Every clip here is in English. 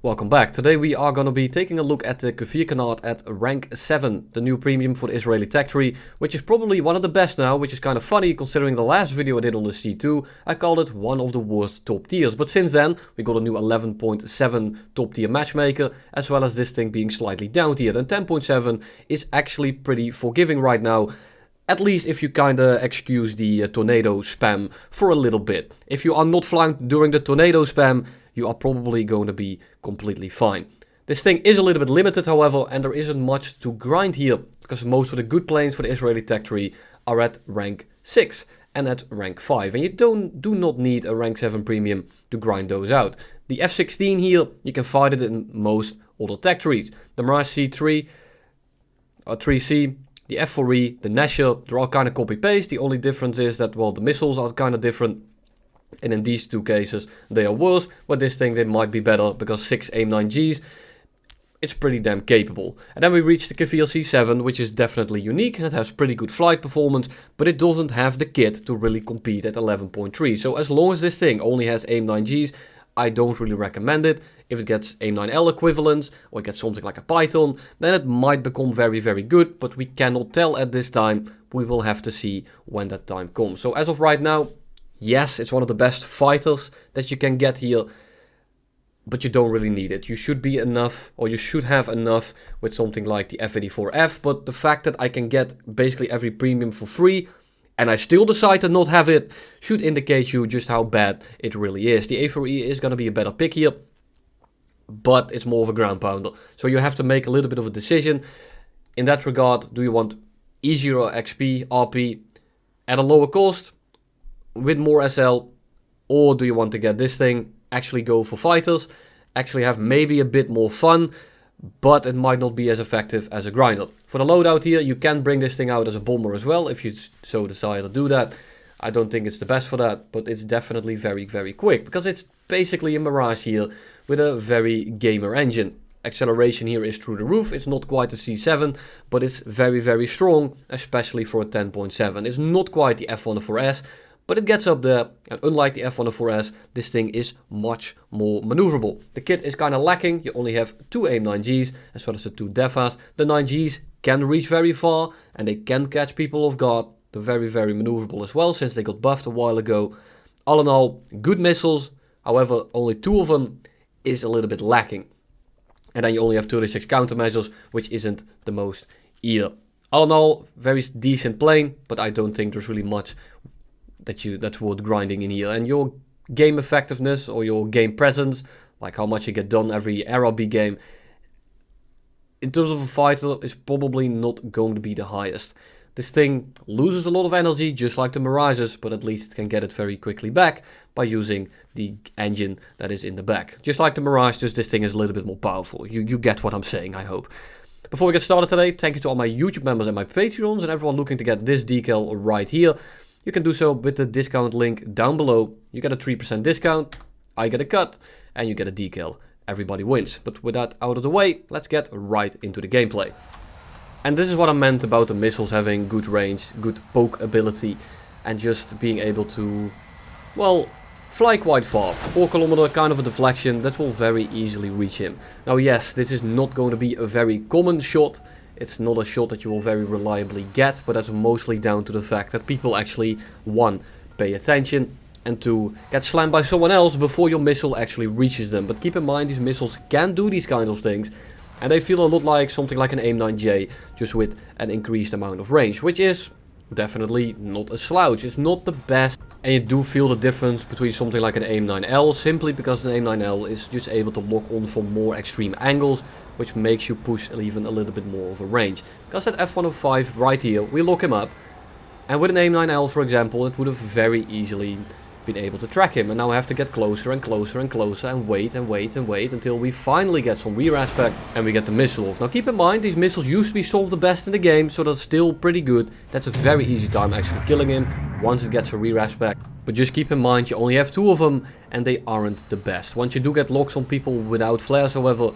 Welcome back. Today we are going to be taking a look at the Kfir Canard at rank 7, the new premium for the Israeli tech tree, which is probably one of the best now, which is kind of funny considering the last video I did on the C2, I called it one of the worst top tiers. But since then, we got a new 11.7 top tier matchmaker, as well as this thing being slightly down tiered, and 10.7 is actually pretty forgiving right now. At least if you kinda excuse the tornado spam for a little bit. If you are not flanked during the tornado spam, you are probably going to be completely fine. This thing is a little bit limited, however, and there isn't much to grind here, because most of the good planes for the Israeli tech tree are at rank 6 and at rank 5, and you do not need a rank 7 premium to grind those out. The F16 here, you can find it in most other tech trees. The Mirage C3, or 3C, the F4E, the Nesher, they're all kind of copy-paste. The only difference is that, well, the missiles are kind of different. And in these two cases, they are worse. But this thing, they might be better because 6 Aim-9Gs, it's pretty damn capable. And then we reach the Kfir C7, which is definitely unique. And it has pretty good flight performance, but it doesn't have the kit to really compete at 11.3. So as long as this thing only has Aim-9Gs, I don't really recommend it. If it gets Aim-9L equivalents, or it gets something like a Python, then it might become very, very good, but we cannot tell at this time. We will have to see when that time comes. So as of right now, yes, it's one of the best fighters that you can get here, but you don't really need it. You should be enough, or you should have enough with something like the F-84F, but the fact that I can get basically every premium for free, and I still decide to not have it, should indicate you just how bad it really is. The A4E is going to be a better pick here, but it's more of a ground pounder. So you have to make a little bit of a decision. In that regard, do you want easier XP, RP, at a lower cost, with more SL, or do you want to get this thing, actually go for fighters, actually have maybe a bit more fun, but it might not be as effective as a grinder. For the loadout here, you can bring this thing out as a bomber as well, if you so decide to do that. I don't think it's the best for that, but it's definitely very, very quick, because it's basically a Mirage here with a very gamer engine. Acceleration here is through the roof. It's not quite a C7, but it's very, very strong, especially for a 10.7. It's not quite the F104S, but it gets up there, and unlike the F104S, this thing is much more maneuverable. The kit is kind of lacking. You only have 2 Aim-9Gs, as well as the 2 DEFAs. The 9Gs can reach very far, and they can catch people off guard. They're very, very maneuverable as well, since they got buffed a while ago. All in all, good missiles. However, only 2 of them is a little bit lacking. And then you only have 36 countermeasures, which isn't the most either. All in all, very decent plane, but I don't think there's really much that's worth grinding in here. And your game effectiveness or your game presence, like how much you get done every RRB game, in terms of a fighter, is probably not going to be the highest. This thing loses a lot of energy, just like the Mirages, but at least it can get it very quickly back by using the engine that is in the back. Just like the Mirage, just this thing is a little bit more powerful. You get what I'm saying, I hope. Before we get started today, thank you to all my YouTube members and my Patreons, and everyone looking to get this decal right here. You can do so with the discount link down below. You get a 3% discount, I get a cut, and you get a decal. Everybody wins. But with that out of the way, let's get right into the gameplay. And this is what I meant about the missiles having good range, good poke ability, and just being able to, well, fly quite far. 4 kilometer kind of a deflection that will very easily reach him. Now yes, this is not going to be a very common shot. It's not a shot that you will very reliably get, but that's mostly down to the fact that people actually, 1, pay attention, and 2, get slammed by someone else before your missile actually reaches them. But keep in mind, these missiles can do these kinds of things, and they feel a lot like something like an Aim-9G, just with an increased amount of range, which is definitely not a slouch. It's not the best, and you do feel the difference between something like an Aim-9L, simply because the Aim-9L is just able to lock on from more extreme angles, which makes you push even a little bit more of a range. Because that F105 right here, we lock him up, and with an Aim-9L, for example, it would have very easily been able to track him, and now I have to get closer and closer and closer and wait and wait and wait until we finally get some rear aspect and we get the missile off. Now keep in mind, these missiles used to be some of the best in the game, so that's still pretty good. That's a very easy time actually killing him once it gets a rear aspect. But just keep in mind, you only have 2 of them, and they aren't the best. Once you do get locks on people without flares, however,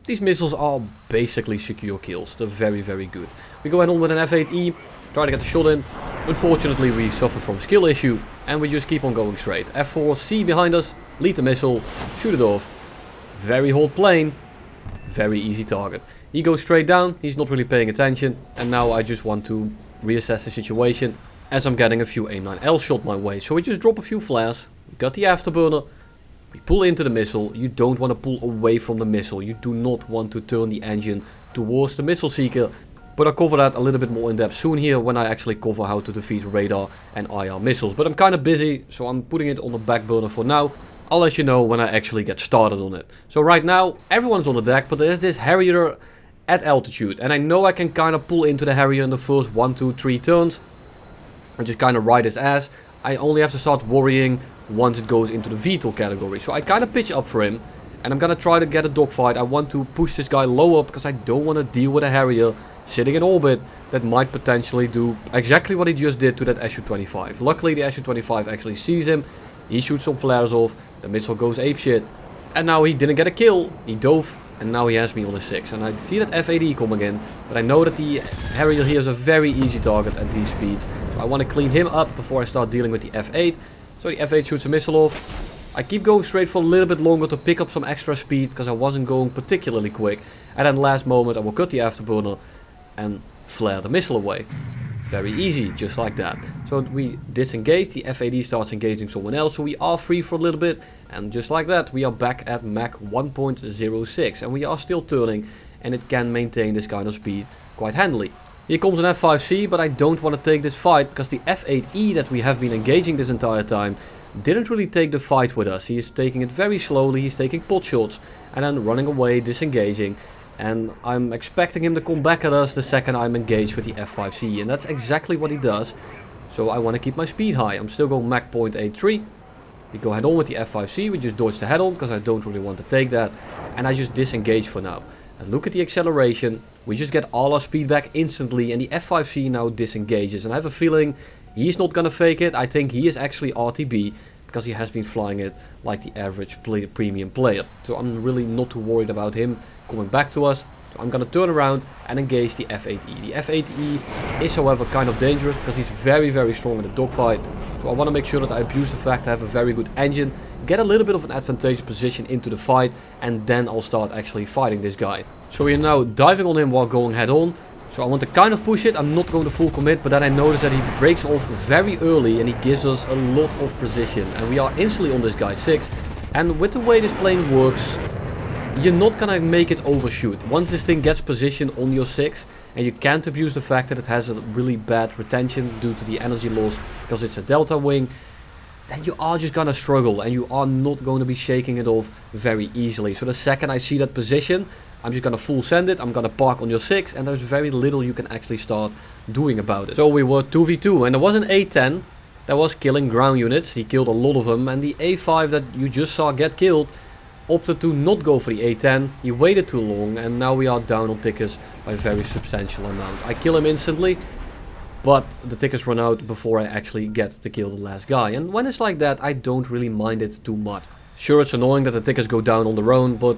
these missiles are basically secure kills. They're very, very good. We go ahead on with an F8E, try to get the shot in. Unfortunately, we suffer from skill issue, and we just keep on going straight. F4C behind us, lead the missile, shoot it off. very hot plane. Very easy target. He goes straight down, he's not really paying attention, and now I just want to reassess the situation as I'm getting a few Aim-9L shot my way. So we just drop a few flares, we got the afterburner, we pull into the missile. You don't want to pull away from the missile, you do not want to turn the engine towards the missile seeker. But I'll cover that a little bit more in depth soon here when I actually cover how to defeat radar and IR missiles. But I'm kind of busy, so I'm putting it on the back burner for now. I'll let you know when I actually get started on it. So right now, everyone's on the deck, but there's this Harrier at altitude. And I know I can kind of pull into the Harrier in the first 1, 2, 3 turns. And just kind of ride his ass. I only have to start worrying once it goes into the VTOL category. So I kind of pitch up for him. And I'm going to try to get a dogfight. I want to push this guy lower because I don't want to deal with a Harrier sitting in orbit that might potentially do exactly what he just did to that Su-25. Luckily, the Su-25 actually sees him. He shoots some flares off, the missile goes apeshit, and now he didn't get a kill, he dove, and now he has me on a 6. And I see that F-8E coming in, but I know that the Harrier here is a very easy target at these speeds. So I want to clean him up before I start dealing with the F-8. So the F-8 shoots a missile off. I keep going straight for a little bit longer to pick up some extra speed, because I wasn't going particularly quick. And then last moment I will cut the afterburner and flare the missile away. Very easy, just like that. So we disengage, the F-8E starts engaging someone else, so we are free for a little bit. And just like that, we are back at Mach 1.06. And we are still turning, and it can maintain this kind of speed quite handily. Here comes an F-5C, but I don't want to take this fight, because the F-8E that we have been engaging this entire time didn't really take the fight with us. He is taking it very slowly, he's taking pot shots, and then running away, disengaging. And I'm expecting him to come back at us the second I'm engaged with the F-5C. And that's exactly what he does. So I want to keep my speed high. I'm still going Mach 0.83. We go head on with the F-5C. We just dodge the head on because I don't really want to take that. And I just disengage for now. And look at the acceleration. We just get all our speed back instantly. And the F-5C now disengages. And I have a feeling he's not going to fake it. I think he is actually RTB. Because he has been flying it like the average premium player. So I'm really not too worried about him coming back to us. So I'm going to turn around and engage the F-8E. The F-8E is however kind of dangerous because he's very, very strong in the dogfight. So I want to make sure that I abuse the fact I have a very good engine, get a little bit of an advantageous position into the fight, and then I'll start actually fighting this guy. So we are now diving on him while going head on. So I want to kind of push it, I'm not going to full commit, but then I notice that he breaks off very early and he gives us a lot of precision. And we are instantly on this guy's 6. And with the way this plane works, you're not gonna make it overshoot. Once this thing gets position on your 6, and you can't abuse the fact that it has a really bad retention due to the energy loss because it's a delta wing, then you are just gonna struggle and you are not going to be shaking it off very easily. So the second I see that position, I'm just gonna full send it, I'm gonna park on your 6, and there's very little you can actually start doing about it. So we were 2v2, and there was an A-10 that was killing ground units. He killed a lot of them, and the A-5 that you just saw get killed opted to not go for the A-10. He waited too long, and now we are down on tickets by a very substantial amount. I kill him instantly, but the tickets run out before I actually get to kill the last guy. And when it's like that, I don't really mind it too much. Sure, it's annoying that the tickets go down on their own, but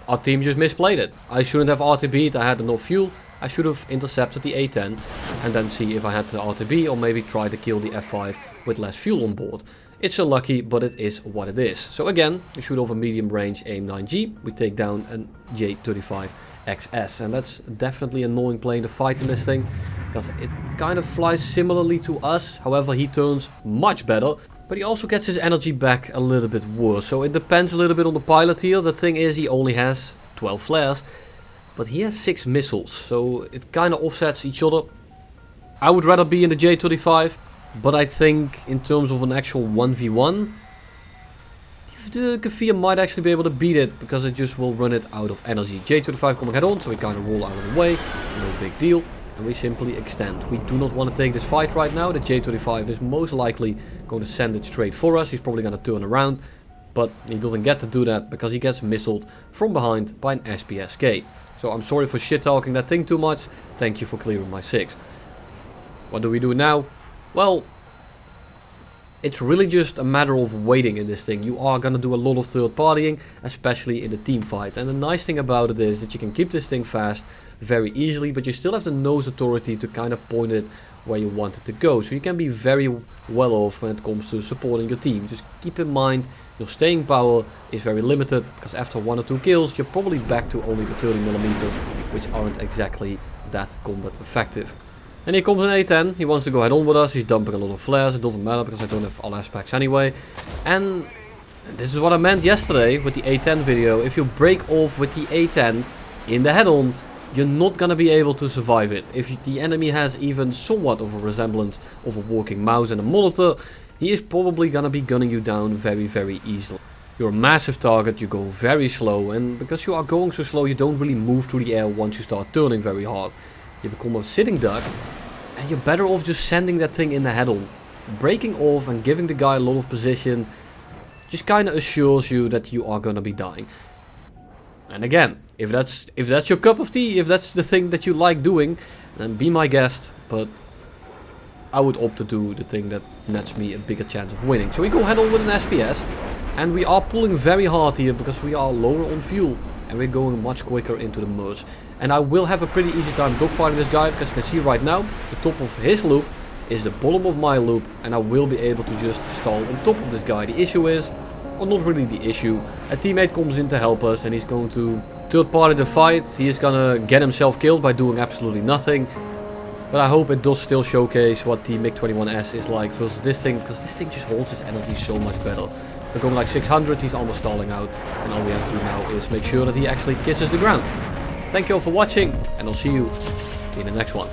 our team just misplayed it. I shouldn't have RTB'd, I had enough fuel. I should have intercepted the A-10 and then see if I had the RTB, or maybe try to kill the F-5 with less fuel on board. It's unlucky, but it is what it is. So again, we shoot off a medium range Aim-9G. We take down a J-35XS, and that's definitely an annoying plane to fight in this thing, because it kind of flies similarly to us. However, he turns much better, but he also gets his energy back a little bit worse. So it depends a little bit on the pilot here. The thing is, he only has 12 flares, but he has 6 missiles, so it kind of offsets each other. I would rather be in the J-35, but I think in terms of an actual 1v1, the Kfir might actually be able to beat it, because it just will run it out of energy. J-35 coming head on, so we kind of roll out of the way, no big deal. And we simply extend. We do not want to take this fight right now. The J-35 is most likely going to send it straight for us. He's probably going to turn around, but he doesn't get to do that because he gets missiled from behind by an SPSK. So I'm sorry for shit talking that thing too much. Thank you for clearing my 6. What do we do now? Well, It's really just a matter of waiting in this thing. You are gonna do a lot of third partying, especially in the team fight. And the nice thing about it is that you can keep this thing fast very easily, but you still have the nose authority to kind of point it where you want it to go. So you can be very well off when it comes to supporting your team. Just keep in mind your staying power is very limited, because after 1 or 2 kills you're probably back to only the 30mm, which aren't exactly that combat effective. And here comes an A10, he wants to go head on with us, he's dumping a lot of flares, it doesn't matter because I don't have all aspects anyway. And this is what I meant yesterday with the A10 video. If you break off with the A10 in the head on, you're not gonna be able to survive it. If the enemy has even somewhat of a resemblance of a walking mouse and a monitor, he is probably gonna be gunning you down very, very easily. You're a massive target, you go very slow, and because you are going so slow you don't really move through the air once you start turning very hard. You become a sitting duck, and you're better off just sending that thing in the head on. Breaking off and giving the guy a lot of position just kind of assures you that you are gonna be dying. And again, if that's your cup of tea, if that's the thing that you like doing, then be my guest, but I would opt to do the thing that nets me a bigger chance of winning. So we go head on with an SPS, and we are pulling very hard here because we are lower on fuel. And we're going much quicker into the merge. And I will have a pretty easy time dogfighting this guy, because you can see right now, the top of his loop is the bottom of my loop, and I will be able to just stall on top of this guy. The issue is, or not really the issue, a teammate comes in to help us, and he's going to third party the fight. He is gonna get himself killed by doing absolutely nothing. But I hope it does still showcase what the MiG-21S is like versus this thing, because this thing just holds its energy so much better. We're going like 600, he's almost stalling out, and all we have to do now is make sure that he actually kisses the ground. Thank you all for watching, and I'll see you in the next one.